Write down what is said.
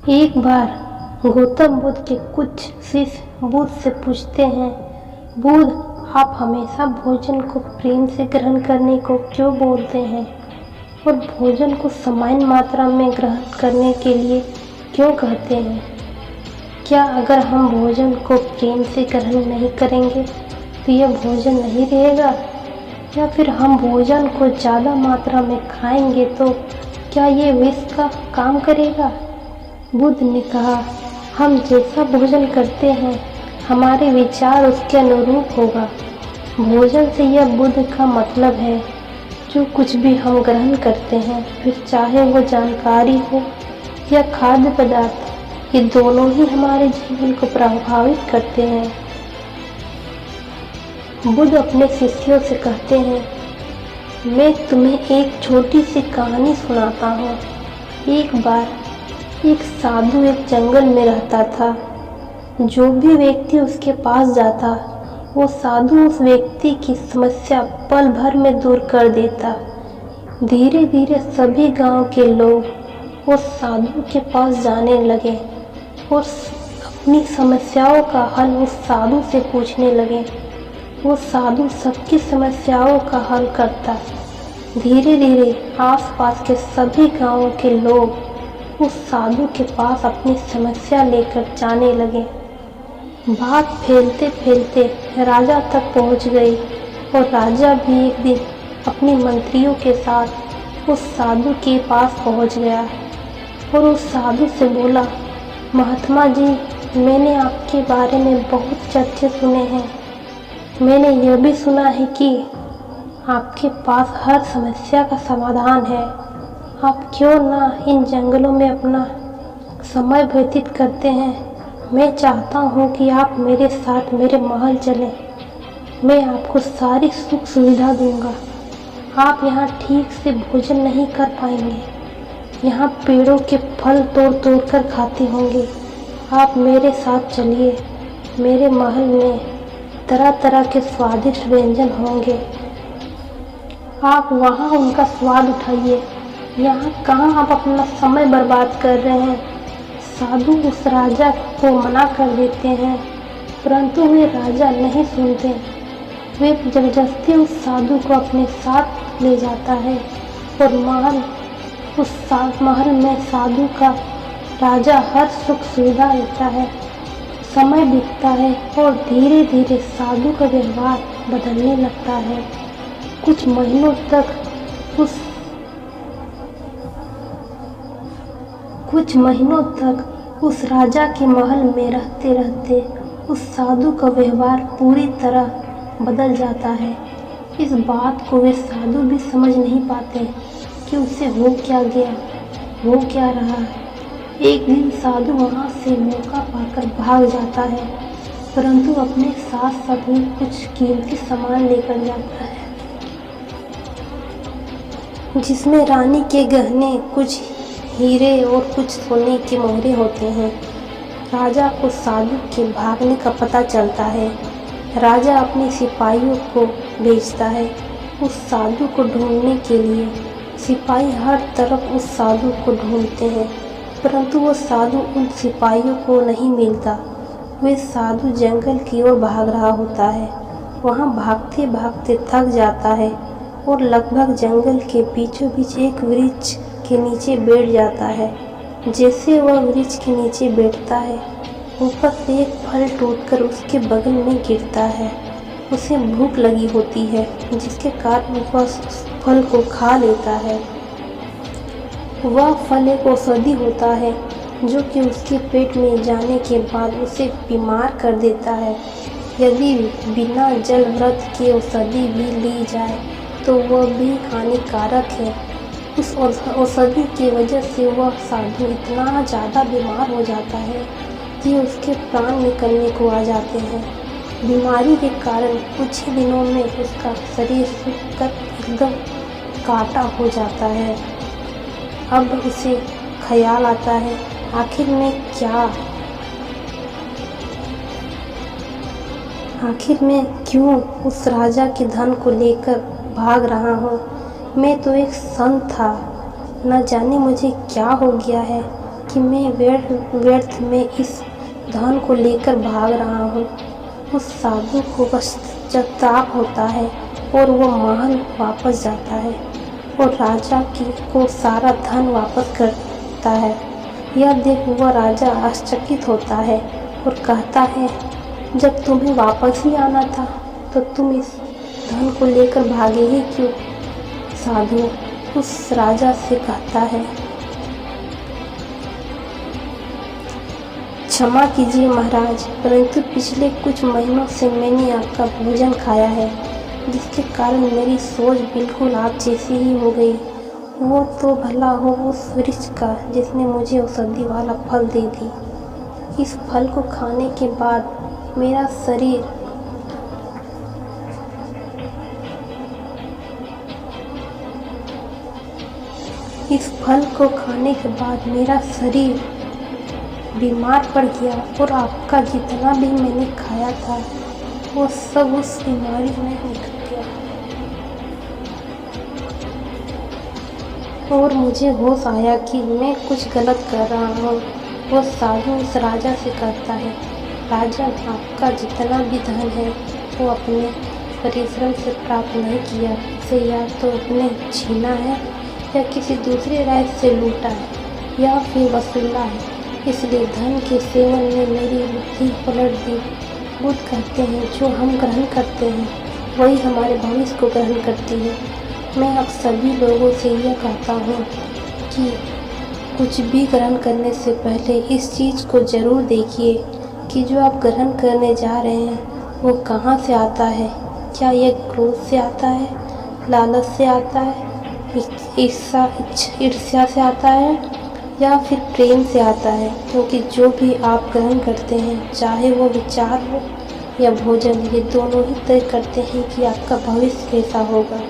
एक बार गौतम बुद्ध के कुछ शिष्य बुद्ध से पूछते हैं, बुद्ध, आप हमेशा भोजन को प्रेम से ग्रहण करने को क्यों बोलते हैं और भोजन को समान मात्रा में ग्रहण करने के लिए क्यों कहते हैं? क्या अगर हम भोजन को प्रेम से ग्रहण नहीं करेंगे तो यह भोजन नहीं रहेगा, या फिर हम भोजन को ज़्यादा मात्रा में खाएंगे तो क्या ये विष का काम करेगा? बुद्ध ने कहा, हम जैसा भोजन करते हैं हमारे विचार उसके अनुरूप होगा। भोजन से यह बुद्ध का मतलब है, जो कुछ भी हम ग्रहण करते हैं, फिर चाहे वो जानकारी हो या खाद्य पदार्थ, ये दोनों ही हमारे जीवन को प्रभावित करते हैं। बुद्ध अपने शिष्यों से कहते हैं, मैं तुम्हें एक छोटी सी कहानी सुनाता हूँ। एक बार एक साधु एक जंगल में रहता था। जो भी व्यक्ति उसके पास जाता, वो साधु उस व्यक्ति की समस्या पल भर में दूर कर देता। धीरे धीरे सभी गांव के लोग उस साधु के पास जाने लगे और अपनी समस्याओं का हल उस साधु से पूछने लगे। वो साधु सबकी समस्याओं का हल करता। धीरे धीरे आसपास के सभी गांवों के लोग उस साधु के पास अपनी समस्या लेकर जाने लगे। बात फैलते फैलते राजा तक पहुंच गई और राजा भी एक दिन अपने मंत्रियों के साथ उस साधु के पास पहुंच गया और उस साधु से बोला, महात्मा जी, मैंने आपके बारे में बहुत चर्चे सुने हैं। मैंने यह भी सुना है कि आपके पास हर समस्या का समाधान है। आप क्यों ना इन जंगलों में अपना समय व्यतीत करते हैं? मैं चाहता हूँ कि आप मेरे साथ मेरे महल चलें। मैं आपको सारी सुख सुविधा दूंगा। आप यहाँ ठीक से भोजन नहीं कर पाएंगे। यहाँ पेड़ों के फल तोड़ तोड़ कर खाते होंगे। आप मेरे साथ चलिए। मेरे महल में तरह तरह के स्वादिष्ट व्यंजन होंगे। आप वहाँ उनका स्वाद उठाइए। यहाँ कहाँ आप अपना समय बर्बाद कर रहे हैं? साधु उस राजा को मना कर देते हैं, परंतु वे राजा नहीं सुनते। वे जबरदस्ती उस साधु को अपने साथ ले जाता है और महल में साधु का राजा हर सुख सुविधा लेता है। समय बीतता है और धीरे धीरे साधु का व्यवहार बदलने लगता है। कुछ महीनों तक उस राजा के महल में रहते रहते उस साधु का व्यवहार पूरी तरह बदल जाता है। इस बात को वे साधु भी समझ नहीं पाते कि उसे हो क्या गया, हो क्या रहा। एक दिन साधु वहाँ से मौका पाकर भाग जाता है, परंतु अपने साथ साथ में कुछ कीमती सामान लेकर जाता है, जिसमें रानी के गहने, कुछ हीरे और कुछ सोने के मोहरे होते हैं। राजा को साधु के भागने का पता चलता है। राजा अपने सिपाहियों को भेजता है उस साधु को ढूंढने के लिए। सिपाही हर तरफ उस साधु को ढूंढते हैं, परंतु वो साधु उन सिपाहियों को नहीं मिलता। वे साधु जंगल की ओर भाग रहा होता है। वहाँ भागते भागते थक जाता है और लगभग जंगल के बीचों बीच एक वृक्ष के नीचे बैठ जाता है। जैसे वह वृक्ष के नीचे बैठता है, ऊपर से एक फल टूटकर उसके बगल में गिरता है। उसे भूख लगी होती है, जिसके कारण वह उस फल को खा लेता है। वह फल एक औषधि होता है, जो कि उसके पेट में जाने के बाद उसे बीमार कर देता है। यदि बिना जल व्रत के औषधि भी ली जाए तो वह भी हानिकारक है। उस औषधि की वजह से वह साधु इतना ज़्यादा बीमार हो जाता है कि उसके प्राण निकलने को आ जाते हैं। बीमारी के कारण कुछ ही दिनों में उसका शरीर सूख कर एकदम काटा हो जाता है। अब उसे ख्याल आता है, आखिर मैं क्यों उस राजा के धन को लेकर भाग रहा हूँ? मैं तो एक संत था, न जाने मुझे क्या हो गया है। कि मैं व्यर्थ में इस धन को लेकर भाग रहा हूँ। उस साधु को पश्चाताप होता है और वो महल वापस जाता है और राजा को सारा धन वापस करता है। यह देख वह राजा आश्चर्यचकित होता है और कहता है, जब तुम्हें वापस ही आना था तो तुम इस धन को लेकर भागे ही क्यों? साधु उस राजा से कहता है, क्षमा कीजिए महाराज, परंतु पिछले कुछ महीनों से मैंने आपका भोजन खाया है, जिसके कारण मेरी सोच बिल्कुल आप जैसी ही हो गई। वो तो भला हो उस वृक्ष का जिसने मुझे औषधि वाला फल दे दी। इस फल को खाने के बाद मेरा शरीर बीमार पड़ गया और आपका जितना भी मैंने खाया था वो सब उस बीमारी में निकल गया और मुझे होश आया कि मैं कुछ गलत कर रहा हूँ। वो साधु उस राजा से कहता है, राजन, आपका जितना भी धन है वो अपने परिश्रम से प्राप्त नहीं किया, इसे या तो अपने छीना है या किसी दूसरे राज्य से लूटा है या फिर वसूला है, इसलिए धन के सेवन ने मेरी बुद्धि पलट दी। बुद्ध कहते हैं, जो हम ग्रहण करते हैं वही हमारे भविष्य को ग्रहण करती है। मैं आप सभी लोगों से यह कहता हूँ कि कुछ भी ग्रहण करने से पहले इस चीज़ को ज़रूर देखिए कि जो आप ग्रहण करने जा रहे हैं वो कहाँ से आता है। क्या यह क्रोध से आता है, लालच से आता है, ईर्ष्या से आता है या फिर प्रेम से आता है? क्योंकि जो भी आप ग्रहण करते हैं, चाहे वो विचार हो या भोजन, ये दोनों ही तय करते हैं कि आपका भविष्य कैसा होगा।